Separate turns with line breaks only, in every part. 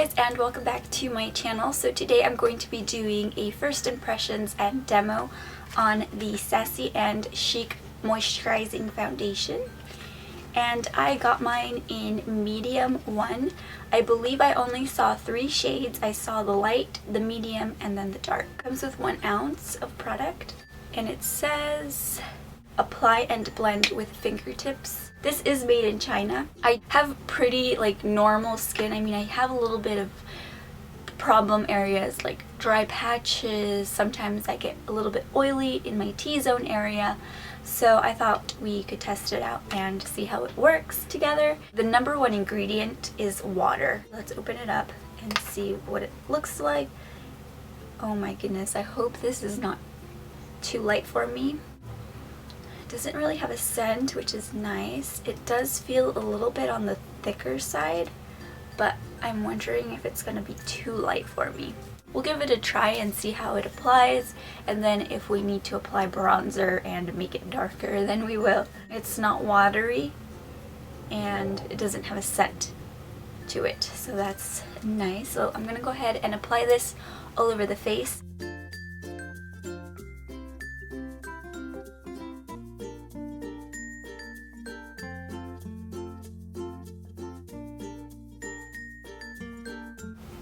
guys, and welcome back to my channel. So today I'm going to be doing a first impressions and demo on the Sassy and Chic moisturizing foundation. And I got mine in medium 1. I believe I only saw 3 shades. I saw the light, the medium, and then the dark. It comes with 1 ounce of product, and it says apply and blend with fingertips. This is made in China. I have pretty normal skin. I mean, I have a little bit of problem areas like dry patches. Sometimes I get a little bit oily in my T-zone area. So I thought we could test it out and see how it works together. The number 1 ingredient is water. Let's open it up and see what it looks like. Oh my goodness, I hope this is not too light for me. Doesn't really have a scent, which is nice. It does feel a little bit on the thicker side, but I'm wondering if it's gonna be too light for me. We'll give it a try and see how it applies, and then if we need to apply bronzer and make it darker, then we will. It's not watery, and it doesn't have a scent to it, so that's nice. So I'm gonna go ahead and apply this all over the face.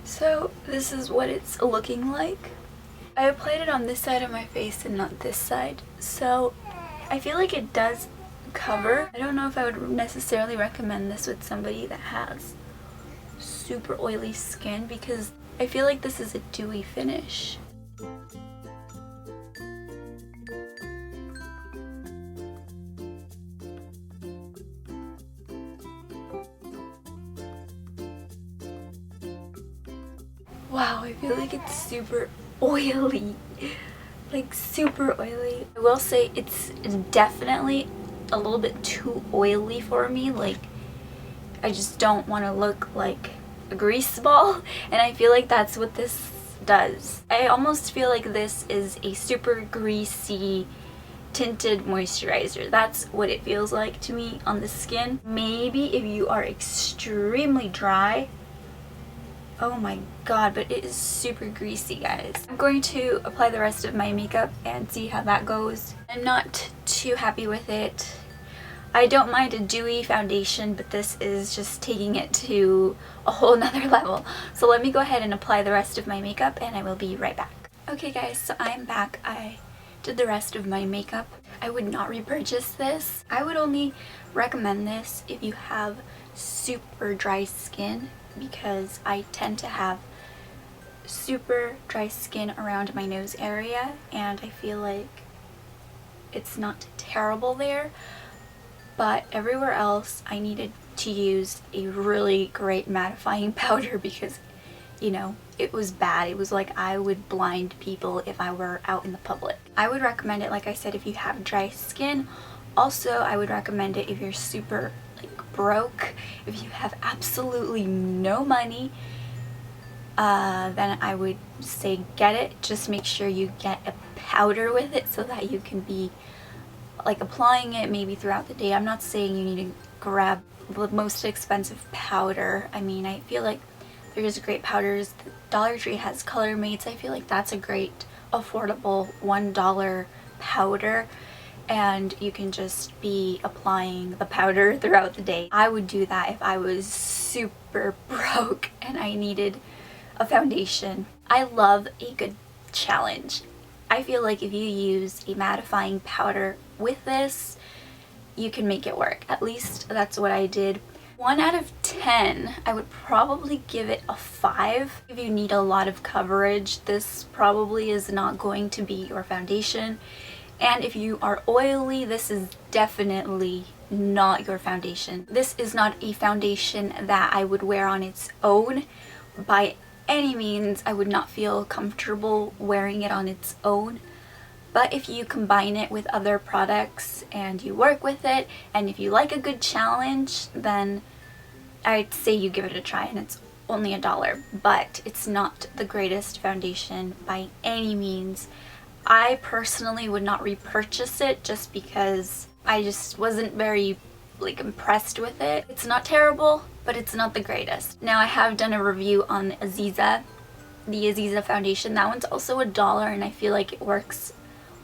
So this is what it's looking like. I applied it on this side of my face and not this side, so I feel like it does cover. I don't know if I would necessarily recommend this with somebody that has super oily skin, because I feel like this is a dewy finish. Wow, I feel like it's super oily, like super oily. I will say it's definitely a little bit too oily for me. Like, I just don't want to look like a grease ball, and I feel like that's what this does. I almost feel like this is a super greasy tinted moisturizer. That's what it feels like to me on the skin. Maybe if you are extremely dry, oh my god, but it is super greasy, guys. I'm going to apply the rest of my makeup and see how that goes. I'm not too happy with it. I don't mind a dewy foundation, but this is just taking it to a whole nother level. So let me go ahead and apply the rest of my makeup, and I will be right back. Okay guys, so I'm back. I did the rest of my makeup. I would not repurchase this. I would only recommend this if you have super dry skin, because I tend to have super dry skin around my nose area, and I feel like it's not terrible there, but everywhere else I needed to use a really great mattifying powder because, you know, it was bad. It was like I would blind people if I were out in the public. I would recommend it, like I said, if you have dry skin. Also, I would recommend it if you're super broke. If you have absolutely no money, then I would say get it. Just make sure you get a powder with it so that you can be applying it maybe throughout the day. I'm not saying you need to grab the most expensive powder. I mean, I feel like there's great powders. Dollar Tree has Color Mates. I feel like that's a great affordable $1 powder, and you can just be applying the powder throughout the day. I would do that if I was super broke and I needed a foundation. I love a good challenge. I feel like if you use a mattifying powder with this, you can make it work. At least that's what I did. 1 out of 10, I would probably give it a 5. If you need a lot of coverage, this probably is not going to be your foundation. And if you are oily, this is definitely not your foundation. This is not a foundation that I would wear on its own. By any means, I would not feel comfortable wearing it on its own. But if you combine it with other products and you work with it, and if you like a good challenge, then I'd say you give it a try, and it's only $1. But it's not the greatest foundation by any means. I personally would not repurchase it just because I just wasn't very like impressed with it. It's not terrible, but it's not the greatest. Now I have done a review on the Aziza foundation. That one's also $1 and I feel like it works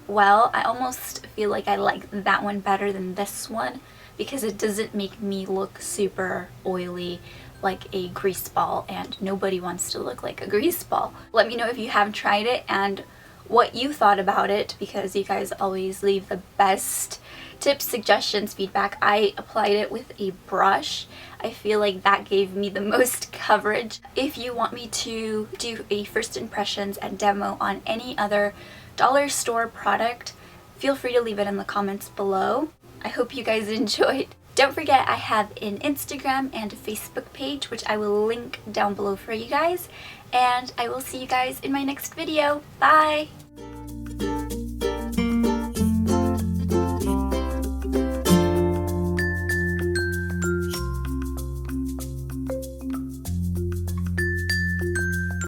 well. I almost feel like I like that one better than this one because it doesn't make me look super oily like a grease ball, and nobody wants to look like a grease ball. Let me know if you have tried it and what you thought about it, because you guys always leave the best tips, suggestions, feedback. I applied it with a brush. I feel like that gave me the most coverage. If you want me to do a first impressions and demo on any other dollar store product, feel free to leave it in the comments below. I hope you guys enjoyed. Don't forget, I have an Instagram and a Facebook page, which I will link down below for you guys. And I will see you guys in my next video. Bye!